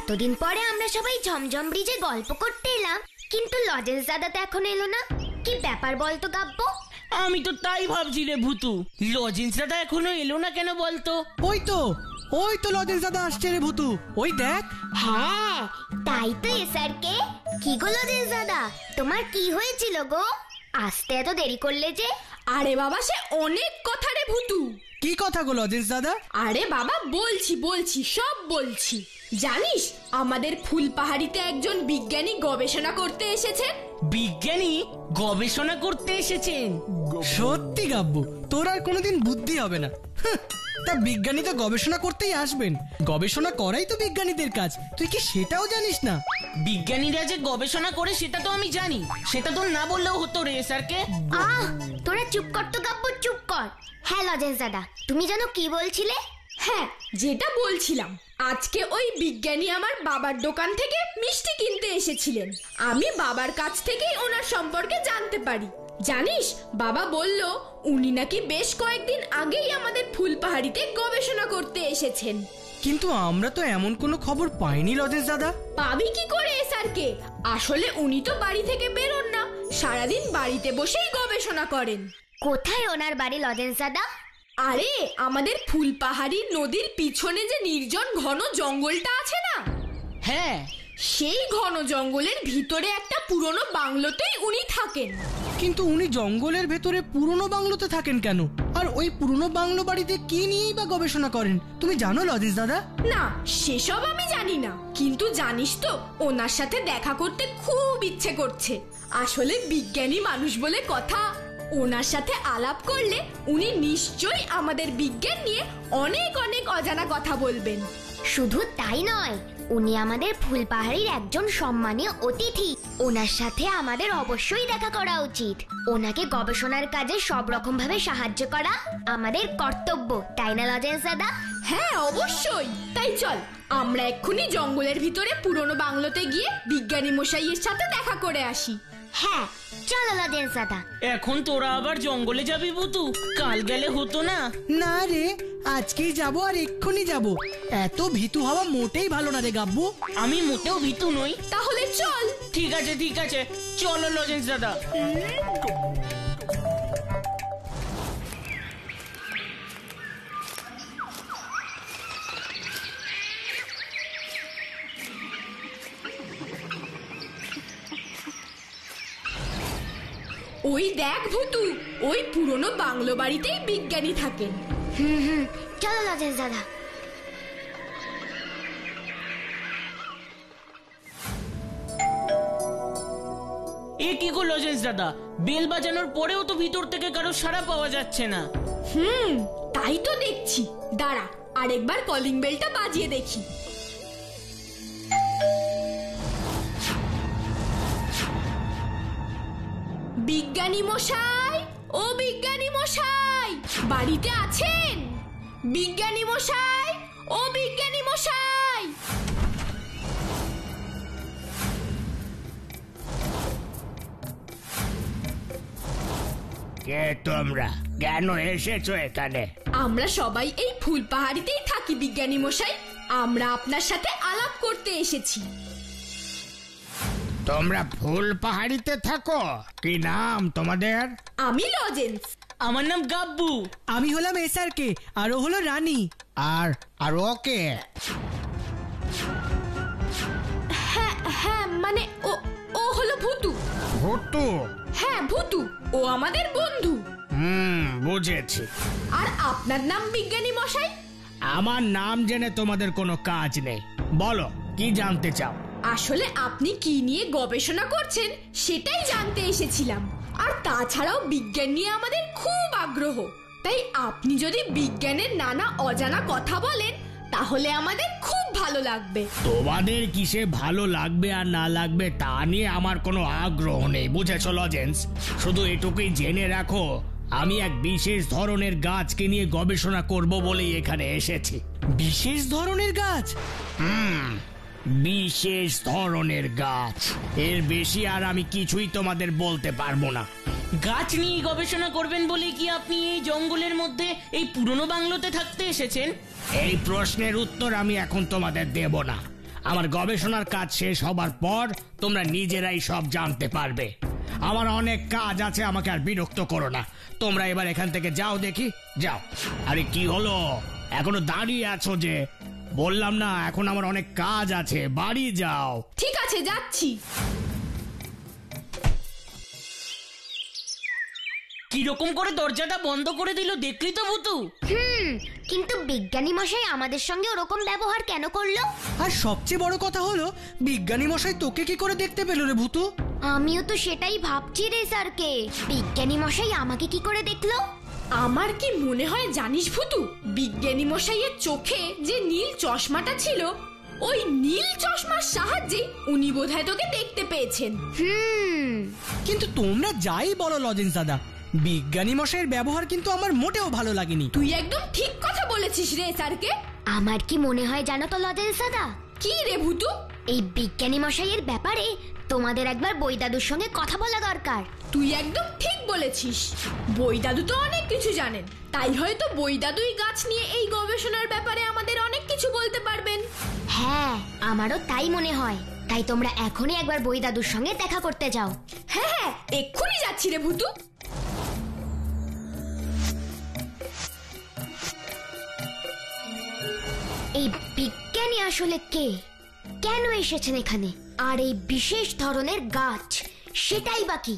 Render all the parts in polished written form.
এতদিন পরে আমরা সবাই ঝমঝম ব্রিজে গল্প করতে এলাম, কিন্তু লজেন্স দাদা তো এখন এলো না। কি ব্যাপার বলতো গাব্বো? আমি তো তাই ভাবছি রে ভুতু, লজেন্স দাদা এখনো এলো না কেন বলতো? ওই তো লজেন্স দাদা আসছে রে ভুতু, ওই দেখ। হ্যাঁ তাই তো এসআরকে। কি গো লজেন্স দাদা, তোমার কি হয়েছিল গো? আসতে এত দেরি করলে যে? আরে বাবা, সে অনেক কথা রে ভুতু। কি কথা গো লজেন্স দাদা? আরে বাবা বলছি সব বলছি। জানিস আমাদের ফুলপাহাড়িতে একজন বিজ্ঞানী গবেষণা করতে এসেছেন। বিজ্ঞানী গবেষণা করতে এসেছেন? সত্যি গাব্বু, তোর আর কোনোদিন বুদ্ধি হবে না। তা বিজ্ঞানী তো গবেষণা করতেই আসবেন, গবেষণা করাই তো বিজ্ঞানীদের কাজ, তুই কি সেটাও জানিস না? বিজ্ঞানীরা যে গবেষণা করে সেটা তো আমি জানি, সেটা তো না বললেও হতো রে স্যারকে। তোরা চুপ কর তো গাব্বু, চুপ কর। হ্যাঁ লজেন্স দাদা, তুমি জানো কি বলছিলে? হ্যাঁ, যেটা বলছিলাম, আজকে ওই বিজ্ঞানী আমার বাবার দোকান থেকে মিষ্টি কিনতে এসেছিলেন। আমি বাবার কাছ থেকেই ওনার সম্পর্কে জানতে পারি। জানিস বাবা বলল উনি নাকি বেশ কয়েকদিন আগেই আমাদের ফুলপাহাড়িতে গবেষণা করতে এসেছেন। কিন্তু আমরা তো এমন কোনো খবর পাইনি লজেন্স দাদা। পাবি কি করে স্যারকে? আসলে উনি তো বাড়ি থেকে বেরোন না, সারাদিন বাড়িতে বসেই গবেষণা করেন। কোথায় ওনার বাড়ি লজেন্স দাদা? আরে আমাদের ফুলপাহাড়ির নদীর পিছনে যে নির্জন ঘন জঙ্গলটা আছে না, হ্যাঁ সেই ঘন জঙ্গলের ভিতরে একটা পুরনো বাংলোতেই উনি থাকেন। কিন্তু উনি জঙ্গলের ভেতরে পুরনো বাংলোতে থাকেন কেন? আর ওই পুরনো বাংলো বাড়িতে কি নিয়েই বা গবেষণা করেন, তুমি জানো লজেন্স দাদা? না, সেসব আমি জানি না, কিন্তু জানিস তো ওনার সাথে দেখা করতে খুব ইচ্ছে করছে। আসলে বিজ্ঞানী মানুষ বলে কথা, ওনার সাথে আলাপ করলে উনি নিশ্চয়ই আমাদের বিজ্ঞান নিয়ে অনেক অনেক অজানা কথা বলবেন। শুধু তাই নয়, উনি আমাদের ফুলপাহাড়ির একজন সম্মানীয় অতিথি। ওনার সাথে আমাদের অবশ্যই দেখা করা উচিত। ওনাকে গবেষণার কাজে সব রকম ভাবে সাহায্য করা আমাদের কর্তব্য, তাই না লজেন্স দাদা? হ্যাঁ অবশ্যই। তাই চল আমরা এক্ষুনি জঙ্গলের ভিতরে পুরনো বাংলোতে গিয়ে বিজ্ঞানী মশাইয়ের সাথে দেখা করে আসি। হ্যাঁ চলো লজেন্স দাদা। এখন তোরা আবার জঙ্গলে যাবি ভুতু? কাল গেলে হতো না? না রে, আজকেই যাবো আর এক্ষুনি যাবো। এত ভীতু হওয়া মোটেই ভালো না রে গাব্বু। আমি মোটেও ভীতু নই। তাহলে চল। ঠিক আছে চলো লজেন্স দাদা। ওই দেখ ভুতু, ওই পুরনো বাংলো বাড়িতেই বিজ্ঞানী থাকেন। চলো লজেন্স দাদা। এ কি গো লজেন্স দাদা, বেল বাজানোর পরেও তো ভিতর থেকে কারো সাড়া পাওয়া যাচ্ছে না। তাই তো দেখছি, দাঁড়া আরেকবার কলিং বেলটা বাজিয়ে দেখি। বিজ্ঞানী মশাই, ও বিজ্ঞানী মশাই, বাড়িতে আছেন? বিজ্ঞানী মশাই, ও বিজ্ঞানী মশাই। কে তোমরা? কেন এসেছো এখানে? আমরা সবাই এই ফুলপাহাড়িতেই থাকি বিজ্ঞানী মশাই, আমরা আপনার সাথে আলাপ করতে এসেছি। তোমরা ফুলপাহাড়িতে থাকো? কি নাম তোমাদের? আমি লজেন্স। আমার নাম গাব্বু। আমি হলাম এসআরকে, আর ও হলো রানী। আর ওকে? হ্যাঁ মানে ও হলো ভুতু। ভুতু? হ্যাঁ ভুতু, ও আমাদের বন্ধু। বুঝেছি। আর আপনার নাম বিজ্ঞানী মশাই? আমার নাম জেনে তোমাদের কোনো কাজ নেই, বলো কি জানতে চাও? আসলে আপনি কি নিয়ে গবেষণা করছেন সেটাই জানতে এসেছিলাম। আর তাছাড়াও বিজ্ঞান নিয়ে আমাদের খুব আগ্রহ, তাই আপনি যদি বিজ্ঞানের নানা অজানা কথা বলেন তাহলে আমাদের খুব ভালো লাগবে। তোমাদের কিসে ভালো লাগবে আর না লাগবে তা নিয়ে আমার কোনো আগ্রহ নেই, বুঝেছো লজেন্স? শুধু এটুকুই জেনে রাখো, আমি এক বিশেষ ধরনের গাছকে নিয়ে গবেষণা করব বলেই এখানে এসেছি। বিশেষ ধরনের গাছ? বিশেষ ধরনের গাছ, এর বেশি আর আমি কিছুই তোমাদের বলতে পারবো না। গাছ নিয়ে গবেষণা করবেন বলে কি আপনি এই জঙ্গলের মধ্যে এই পুরনো বাংলোতে থাকতে এসেছেন? এই প্রশ্নের উত্তর আমি এখন তোমাদের দেব না। আমার গবেষণার কাজ শেষ হবার পর তোমরা নিজেরাই সব জানতে পারবে। আমার অনেক কাজ আছে, আমাকে আর বিরক্ত করো না। তোমরা এবার এখান থেকে যাও দেখি, যাও। আরে কি হলো, এখনো দাঁড়িয়ে আছো যে? বললাম না এখন আমার অনেক কাজ আছে, বাড়ি যাও। ঠিক আছে, যাচ্ছি। কিরকম করে দরজাটা বন্ধ করে দিল দেখলি তো ভুতু? কিন্তু বিজ্ঞানী মশাই আমাদের সঙ্গে ওরকম ব্যবহার কেন করলো? আর সবচেয়ে বড় কথা হলো, বিজ্ঞানী মশাই তোকে কি করে দেখতে পেল রে ভূতু? আমিও তো সেটাই ভাবছি রে স্যারকে, বিজ্ঞানী মশাই আমাকে কি করে দেখলো? আমার কি মনে হয় জানিস ভুতু, বিজ্ঞানী মশাইয়ের চোখে যে নীল চশমাটা ছিল, ওই নীল চশমার সাহায্যে উনি বোধহয় তোকে দেখতে পেয়েছেন। কিন্তু তোমরা যাই বলো লজেন্স দাদা, বিজ্ঞানী মশাইয়ের ব্যবহার কিন্তু আমার মোটেও ভালো লাগেনি। তুই একদম ঠিক কথা বলেছিস রে স্যারকে। আমার কি মনে হয় জানো তো লজেন্স দাদা? কি রে ভুতু? এই বিজ্ঞানী মশাইয়ের ব্যাপারে তোমাদের একবার বই দাদুর সঙ্গে কথা বলা দরকার। তুই একদম ঠিক বলেছিস, বই দাদু তো অনেক কিছু জানেন, তাই হয়তো বই দাদুই গাছ নিয়ে এই গবেষণার ব্যাপারে আমাদের অনেক কিছু বলতে পারবেন। হ্যাঁ, আমারও তাই মনে হয়। তাই তোমরা এখনই একবার বই দাদুর সঙ্গে দেখা করতে যাও। হ্যাঁ হ্যাঁ, এক্ষুনি যাচ্ছি রে ভুতু। এই বিজ্ঞানী আসলে কে, কেন এসেছেন এখানে, আর এই বিশেষ ধরনের গাছ সেটাই বা কি?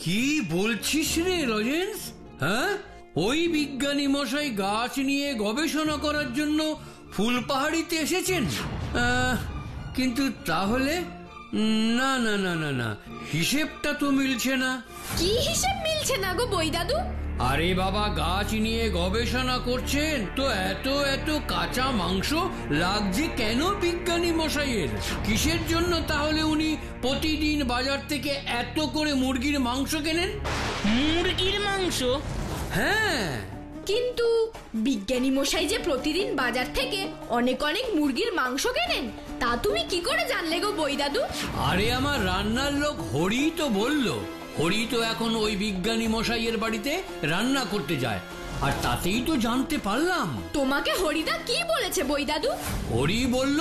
কি বলছিস রে লজেন্স? হ্যাঁ, ওই বিজ্ঞানী মশাই গাছ নিয়ে গবেষণা করার জন্য ফুলপাহাড়িতে এসেছেন? কিন্তু তাহলে না না না না না, হিসেবটা তো মিলছে না। কি হিসেব মিলছে না গো বই দাদু? আরে বাবা, গাছ নিয়ে গবেষণা করছেন তো এত এত কাঁচা মাংস লাগছে কেন বিজ্ঞানী মশাইয়ের? কিসের জন্য তাহলে উনি প্রতিদিন বাজার থেকে এত করে মুরগির মাংস কেনেন? মুরগির মাংস? হ্যাঁ, কিন্তু বিজ্ঞানী মশাই যে প্রতিদিন বাজার থেকে অনেক অনেক মুরগির মাংস কেনেন, তা তুমি কি করে জানলে গো বই দাদু? আরে আমার রান্নার লোক হরি তো বলল। হরি তো এখন ওই বিজ্ঞানী মশাইয়ের বাড়িতে রান্না করতে যায়, আর তাতেই তো জানতে পারলাম। তোমাকে হরিদা কি বলেছে বই দাদু? হরি বলল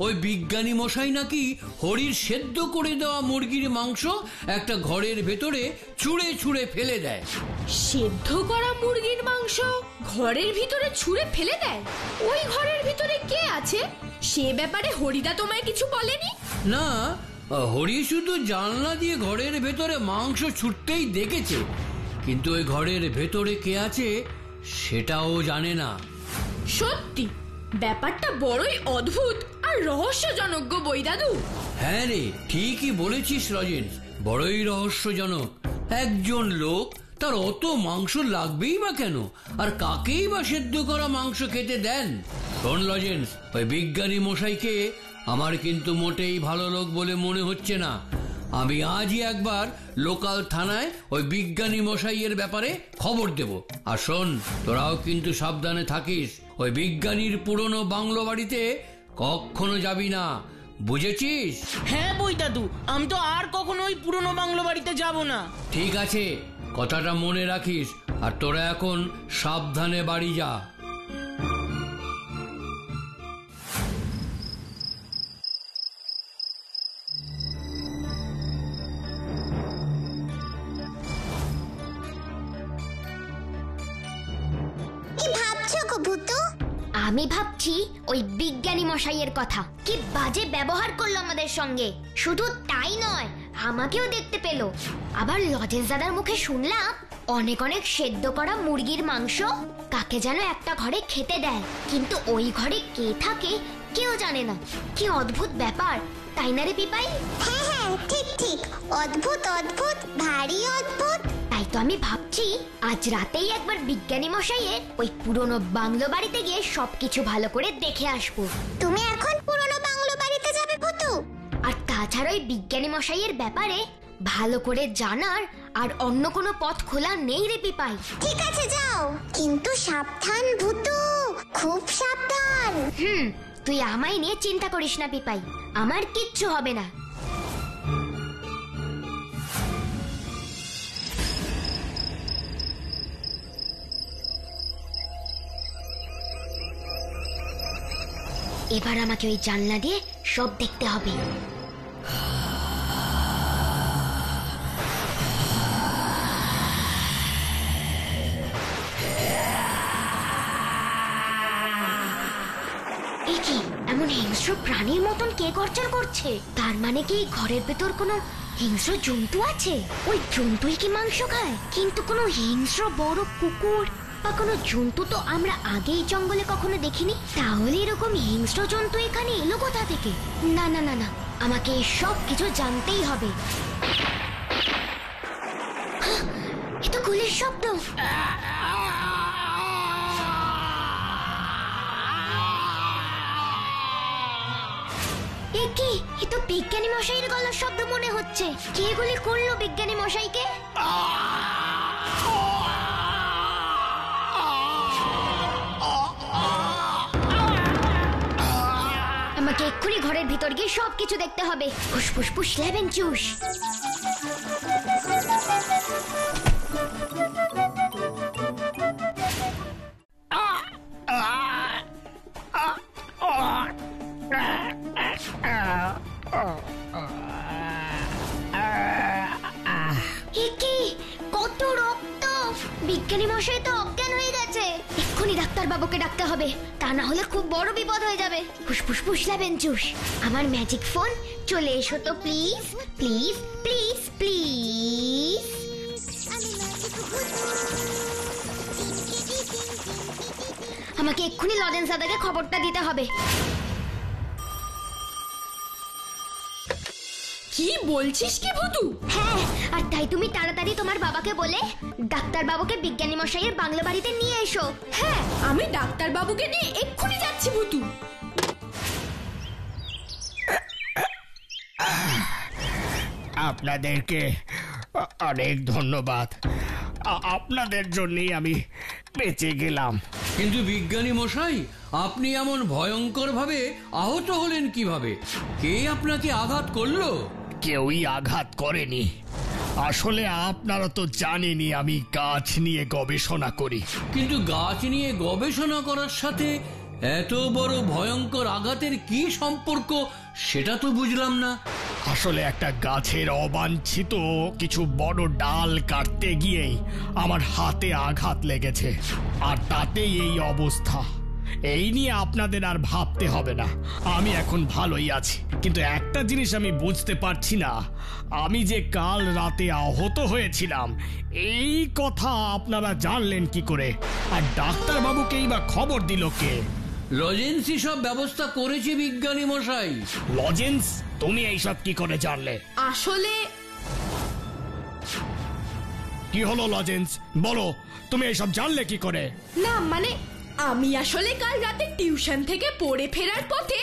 ওই বিজ্ঞানী মশাই নাকি হরির সেদ্ধ করে দেওয়া মুরগির মাংস একটা ঘরের ভেতরে ছুঁড়ে ছুঁড়ে ফেলে দেয়। সেদ্ধ করা মুরগির মাংস ঘরের ভিতরে ছুঁড়ে ফেলে দেয়? ওই ঘরের ভিতরে কে আছে সে ব্যাপারে হরিদা তোমায় কিছু বলেনি? না, হরি শুধু জানলা দিয়ে ঘরের ভেতরে মাংস ছুটতেই দেখেছে, কিন্তু ওই ঘরের ভেতরে কে আছে সেটাও জানে না। সত্যি ব্যাপারটা বড়ই অদ্ভুত আর রহস্যজনক গো বই দাদু। হ্যাঁ রে, ঠিকই বলেছিস রজেন্স, বড়ই রহস্যজনক। একজন লোক, তার অত মাংস লাগবেই বা কেন, আর কাকেই বা সেদ্ধ করা মাংস খেতে দেন? শোন লজেন্স, ওই বিজ্ঞানী মশাইকে আমার কিন্তু মোটেই ভালো লোক বলে মনে হচ্ছে না। আমি আজই একবার লোকাল থানায় ওই বিজ্ঞানী মশাইয়ের ব্যাপারে খবর দেব। আর শোন, তোরাও কিন্তু সাবধানে থাকিস, ওই বিজ্ঞানীর পুরনো বাংলো বাড়িতে কখনো যাবি না, বুঝেছিস? হ্যাঁ বই দাদু, আমি তো আর কখনো ওই পুরনো বাংলো বাড়িতে যাব না। ঠিক আছে, কথাটা মনে রাখিস, আর তোরা এখন সাবধানে বাড়ি যা। আমি ভাবছি ওই বিজ্ঞানী মশাইয়ের কথা। কি বাজে ব্যবহার করলো আমাদের সঙ্গে। শুধু তাই নয়, আমাকেও দেখতে পেল। আবার লজেন্স দাদার মুখে শুনলাম অনেক অনেক সেদ্ধ করা মুরগির মাংস কাকে যেন একটা ঘরে খেতে দেয়, কিন্তু ওই ঘরে কে থাকে কেউ জানে না। কি অদ্ভুত ব্যাপার, তাই না রে পিপাই? হ্যাঁ হ্যাঁ, ঠিক ঠিক, অদ্ভুত অদ্ভুত, ভারী অদ্ভুত। তাই তো আমি ভাবছি আজ রাতেই একবার বিজ্ঞানী মশাইয়ের ওই পুরনো বাংলো বাড়িতে গিয়ে সবকিছু ভালো করে দেখে আসবো। তুমি এখন পুরনো বাংলো বাড়িতে যাবে ভুতু? আর তাছাড়া ওই বিজ্ঞানী মশাইয়ের ব্যাপারে ভালো করে জানার আর অন্য কোনো পথ খোলা নেই রে পিপাই। ঠিক আছে, যাও, কিন্তু সাবধান ভুতু, খুব সাবধান। তুই আমায় নিয়ে চিন্তা করিস না পিপাই, আমার কিচ্ছু হবে না। এবার আমাকে ওই জানলা দিয়ে সব দেখতে হবে। কি এমন হিংস্র প্রাণীর মতন কে গর্জন করছে? তার মানে কি ঘরের ভেতর কোনো হিংস্র জন্তু আছে? ওই জন্তুই কি মাংস খায়? কিন্তু কোনো হিংস্র বড় কুকুর বা কোনো জন্তু তো আমরা আগেই জঙ্গলে কখনো দেখিনি। তাহলে এরকম হিংস্র জন্তু এখানে এলো কোথা থেকে? না না না না, আমাকে সব কিছু জানতেই হবে। এ তো গুলির শব্দ। কি এ তো বিজ্ঞানী মশাইয়ের গলার শব্দ মনে হচ্ছে। কে গুলি করলো বিজ্ঞানী মশাইকে? আমাকে এক্ষুনি ঘরের ভিতর গিয়ে সবকিছু দেখতে হবে। ফুসফুস ফুস লেবেন চুস। কত রক্ত! বিজ্ঞানী মশাই তো অজ্ঞান হয়ে গেছে। এক্ষুনি ডাক্তার বাবুকে ডাকতে হবে, তা না হলে খুব বড় বিপদ হয়ে যাবে। ফুসফুস ফুসলাবেন চুস। আমার ম্যাজিক ফোন চলে এসো তো প্লিজ প্লিজ প্লিজ প্লিজ। আমাকে এক্ষুনি লজেন্স দাদাকে খবরটা দিতে হবে। কি বলছিস কি ভুতু? হ্যাঁ, আর তাই তুমি তাড়াতাড়ি তোমার বাবাকে বলে ডাক্তার বাবুকে বিজ্ঞানী মশাইয়ের বাংলা বাড়িতে নিয়ে এসো। হ্যাঁ, আমি ডাক্তার বাবুকে নিয়ে এক্ষুনি যাচ্ছি ভুতু। আপনাদেরকে অনেক ধন্যবাদ। আপনাদের জন্যই আমি বেঁচে গেলাম। কিন্তু বিজ্ঞানী মশাই, আপনি এমন ভয়ঙ্কর ভাবে আহত হলেন কিভাবে? কে আপনাকে আঘাত করলো? কেউই আঘাত করেনি। আসলে আপনারা তো জানেনই আমি গাছ নিয়ে গবেষণা করি। কিন্তু গাছ নিয়ে গবেষণা করার সাথে এত বড় ভয়ঙ্কর আঘাতের কি সম্পর্ক সেটা তো বুঝলাম না। আসলে একটা গাছের অবাঞ্ছিত কিছু বড় ডাল কাটতে গিয়েই আমার হাতে আঘাত লেগেছে, আর তাতেই এই অবস্থা। এই নিয়ে আপনাদের আর ভাবতে হবে না, আমি এখন ভালোই আছি। কিন্তু একটা জিনিস আমি বুঝতে পারছি না, আমি যে কাল রাতে আহত হয়েছিলাম এই কথা আপনারা জানলেন কি করে? আর ডাক্তার বাবুকেই বা খবর দিল কে? লজেন্সি সব ব্যবস্থা করেছে বিজ্ঞানী মশাই। লজেন্স? তুমি এইসব কি করে জানলে? আসলে কি হলো লজেন্স, বলো তুমি এইসব জানলে কি করে? না, মানে আমি আসলে কাল রাতে টিউশন থেকে পড়ে ফেরার পথে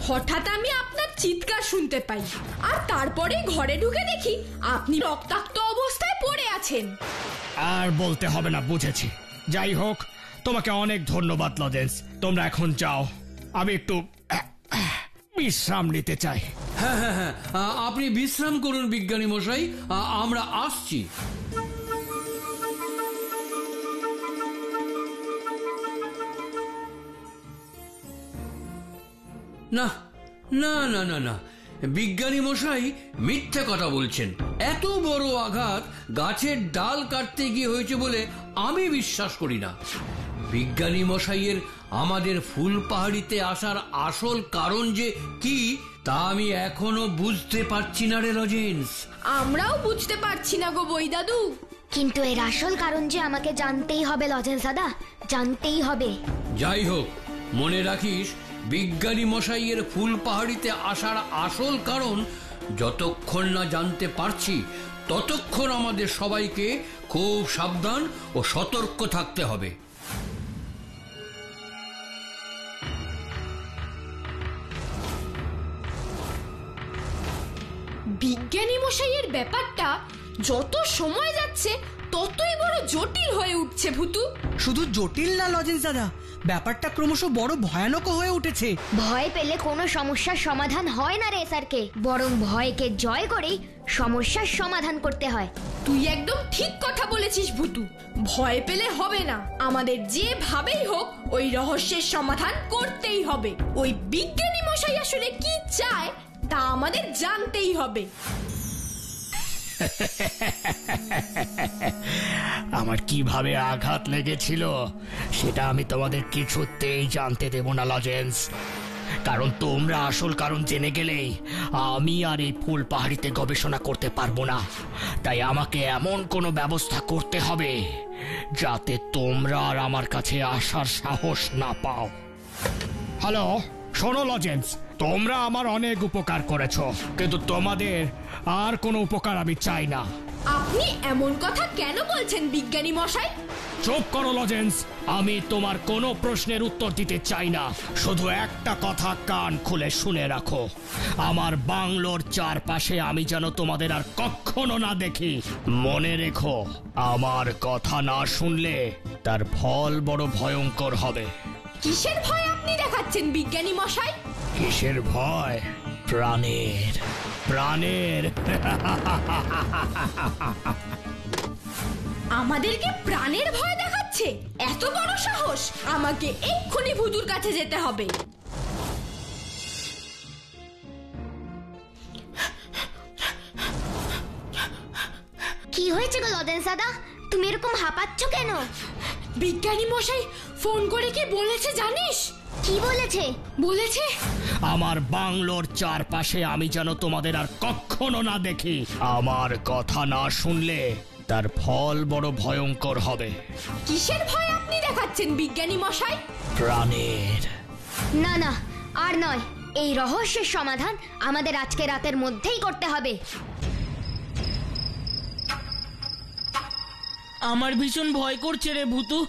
হঠাৎ আমি আপনার চিৎকার শুনতে পাই, আর তারপরে ঘরে ঢুকে দেখি আপনি রক্তাক্ত অবস্থায় পড়ে আছেন। আর বলতে হবে না, বুঝেছি। যাই হোক, তোমাকে অনেক ধন্যবাদ লজেন্স। তোমরা এখন যাও, আমি একটু বিশ্রাম নিতে চাই। হ্যাঁ হ্যাঁ হ্যাঁ, আপনি বিশ্রাম করুন বিজ্ঞানী মশাই, আমরা আসছি। না না না না না, বিজ্ঞানী মশাই মিথ্যে কথা বলছেন। এত বড় আঘাত গাছের ডাল কাটতে গিয়ে হয়েছে বলে আমি বিশ্বাস করি না। বিজ্ঞানী মশাইয়ের আমাদের ফুলপাহাড়িতে আসার আসল কারণ যে কি তা আমি এখনো বুঝতে পারছি না রে লজেন্স। আমরাও বুঝতে পারছি না গো বই দাদু। কিন্তু এর আসল কারণ যে আমাকে জানতেই হবে লজেন্স দাদা, জানতেই হবে। যাই হোক, মনে রাখিস বিজ্ঞানী মশাইয়ের ফুলপাহাড়িতে আসার আসল কারণ যতক্ষণ না জানতে পারছি ততক্ষণ আমাদের সবাইকে খুব সাবধান ও সতর্ক থাকতে হবে। বিজ্ঞানী মশাইয়ের ব্যাপারটা যত সময় যাচ্ছে ততই বড় জটিল হয়ে উঠছে ভুতু। শুধু জটিল না লজেন্স দাদা, ব্যাপারটা ক্রমশ বড় ভয়ানক হয়ে উঠেছে। ভয় পেলে কোনো সমস্যার সমাধান হয় না রে স্যারকে, বরং ভয়কে জয় করেই সমস্যার সমাধান করতে হয়। তুই একদম ঠিক কথা বলেছিস ভুতু। ভয় পেলে হবে না, আমাদের যেভাবেই হোক ওই রহস্যের সমাধান করতেই হবে। ওই বিজ্ঞানী মশাই আসলে কি চায় তা আমাদের জানতেই হবে। আমার কিভাবে আঘাত লেগেছিল সেটা আমি তোমাদের কিছুতেই জানতে দেব না লজেন্স, কারণ তোমরা আসল কারণ জেনে গেলেই আমি আর এই ফুল পাহাড়িতে গবেষণা করতে পারবো না। তাই আমাকে এমন কোনো ব্যবস্থা করতে হবে যাতে তোমরা আর আমার কাছে আসার সাহস না পাও। হ্যালো, শোনো লজেন্স, তোমরা আমার অনেক উপকার করেছো, কিন্তু তোমাদের আর কোনো উপকার আমি চাই না। আপনি এমন কথা কেন বলছেন বিজ্ঞানী মশাই? চুপ করো লজেন্স, আমি তোমার কোনো প্রশ্নের উত্তর দিতে চাই না। শুধু একটা কথা কান খুলে শুনে রাখো, আমার বাংলোর চারপাশে আমি যেন তোমাদের আর কখনো না দেখি। মনে রেখো, আমার কথা না শুনলে তার ফল বড় ভয়ঙ্কর হবে। কিসের ভয় আপনি দেখাচ্ছেন বিজ্ঞানী মশাই? কিসের ভয়? প্রাণের, প্রাণের। আমাদেরকে প্রাণের ভয় দেখাচ্ছে? এত বড় সাহস! আমাকে এক্ষুনি ভুতুর কাছে যেতে হবে। কি হয়েছে গো লজেন্স দাদা, তুমি এরকম হাঁপাচ্ছ কেন? বিজ্ঞানী মশাই ফোন করে কি বলেছে জানিস? কি বলেছে? বলেছে আমার বাংলোর চারপাশে আমি যেন তোমাদের আর কখনো না দেখি। আমার কথা না শুনলে তার ফল বড় ভয়ঙ্কর হবে। কিসের ভয় আপনি দেখাচ্ছেন বিজ্ঞানী মশাই? প্রাণের। না না, আর নয়, এই রহস্যের সমাধান আমাদের আজকে রাতের মধ্যেই করতে হবে। আমার ভীষণ ভয় করছে রে ভূতু,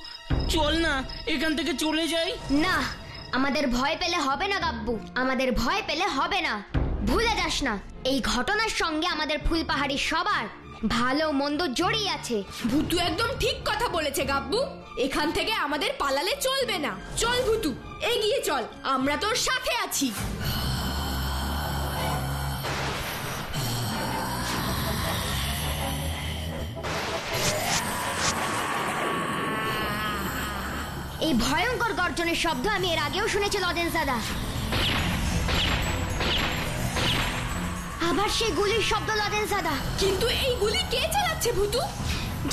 চল না এখান থেকে চলে যাই। না, আমাদের ভয় পেলে হবে না গাব্বু, আমাদের ভয় পেলে হবে না। ভুলে যাস না, এই ঘটনার সঙ্গে আমাদের ফুলপাহাড়ির সবার ভালো মন্দ জড়িয়ে আছে। ভুতু একদম ঠিক কথা বলেছে গাব্বু। এখান থেকে আমাদের পালালে চলবে না। চল ভুতু, এগিয়ে চল, আমরা তোর সাথে আছি। এই ভয়ঙ্কর গর্জনের শব্দ আমি এর আগেও শুনেছি লজেন্স দাদা। আবার সেই গুলির শব্দ লজেন্স দাদা। কিন্তু এই গুলি কে চালাচ্ছে ভুতু?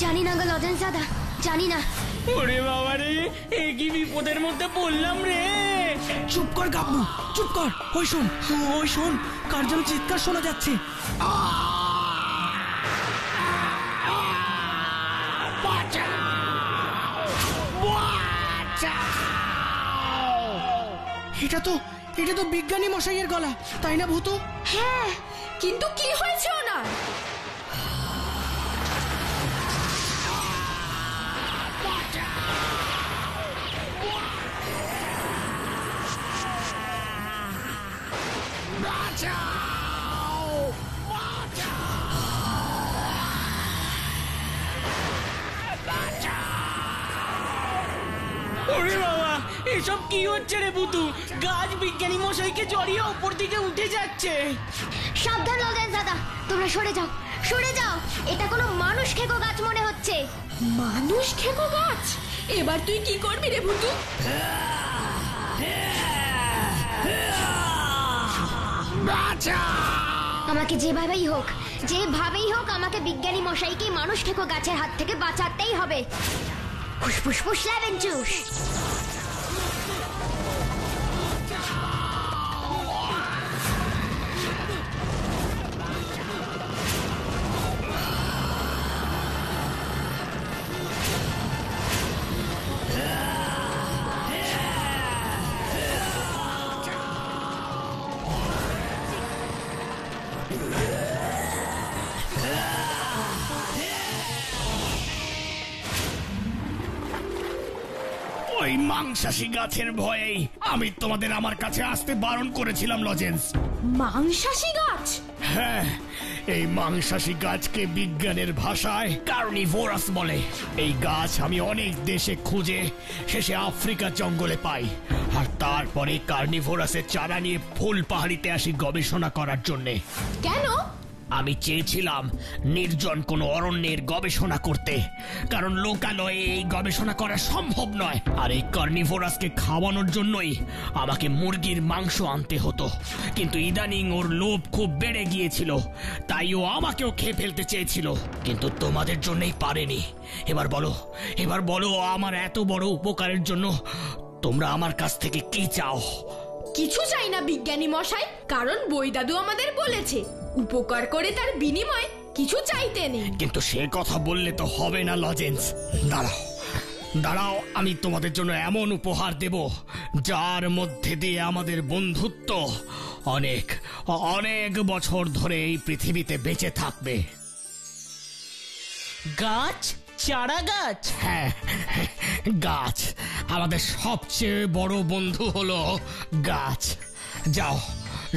জানি না গো লজেন্স দাদা, জানি না। ওরে বাবা রে, এ কি বিপদের মধ্যে পড়লাম রে। চুপ কর গাব্বু, চুপ কর। ওই শোন, ওই শোন, কার যেন চিৎকার শোনা যাচ্ছে। এটা তো বিজ্ঞানী মশাইয়ের গলা, তাই না ভূতু? হ্যাঁ, কিন্তু কি হয়েছে ওনার? ওরে বাবা, এসব কি হচ্ছে রে ভূতু? গাছ বিজ্ঞানী মশাইকে জড়িয়ে উপর দিকে উঠে যাচ্ছে। সাবধান লজেন্স দাদা, তোমরা সরে যাও, সরে যাও। এটা কোনো মানুষ খেকো গাছ মনে হচ্ছে। মানুষ খেকো গাছ? এবার তুই কি করবি রে ভুতু? আমাকে যেভাবেই হোক, যেভাবেই হোক, আমাকে বিজ্ঞানী মশাইকে মানুষ খেকো গাছের হাত থেকে বাঁচাতেই হবে। ফুসফুস ফুস লেবেন চুস। ওই মাংসাশী গাছের ভয়েই আমি তোমাদের আমার কাছে আসতে বারণ করেছিলাম লজেন্স। মাংসাশী গাছ? হ্যাঁ, এই মাংসাশী গাছকে বিজ্ঞানের ভাষায় কার্নিভোরাস বলে। এই গাছ আমি অনেক দেশে খুঁজে শেষে আফ্রিকার জঙ্গলে পাই, আর তারপরে কার্নিভোরাসের চারা নিয়ে ফুলপাহাড়িতে আসি গবেষণা করার জন্যে। কেন? আমি চেয়েছিলাম নির্জন কোনো অরণ্যের গবেষণা করতে, কারণ লোকালয়ে এই গবেষণা করা সম্ভব নয়। আর এই কার্নিভোরাসকে খাওয়ানোর জন্যই আমাকে মুরগির মাংস আনতে হতো, কিন্তু ইদানিং ওর লোভ খুব বেড়ে গিয়েছিল, তাই ও আমাকেও খেয়ে ফেলতে চেয়েছিল, কিন্তু তোমাদের জন্যই পারেনি। এবার বলো আমার এত বড় উপকারের জন্য তোমরা আমার কাছ থেকে কি চাও? কিছু চাই না বিজ্ঞানী মশাই, কারণ বই দাদু আমাদের বলেছে উপকার করে তার বিনিময়ে কিছু চাইতে নেই। কিন্তু সে কথা বললে তো হবে না লজেন্স। দাঁড়াও, আমি তোমাদের জন্য এমন উপহার দেব যার মধ্যে দিয়ে আমাদের বন্ধুত্ব অনেক অনেক বছর ধরে এই পৃথিবীতে বেঁচে থাকবে। গাছ? চারা গাছ? হ্যাঁ, গাছ। আমাদের সবচেয়ে বড় বন্ধু হলো গাছ।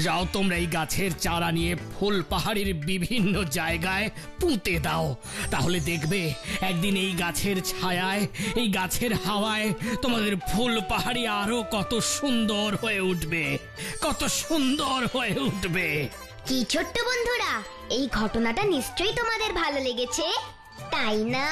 যাও তোমরা এই গাছের চারা নিয়ে ফুলপাহাড়ির বিভিন্ন জায়গায় পুঁতে দাও, তাহলে দেখবে একদিন এই গাছের ছায়ায়, এই গাছের হাওয়ায় তোমাদের ফুলপাহাড়ি আরো কত সুন্দর হয়ে উঠবে, কত সুন্দর হয়ে উঠবে। কি ছোট্ট বন্ধুরা, এই ঘটনাটা নিশ্চয়ই তোমাদের ভালো লেগেছে, তাই না?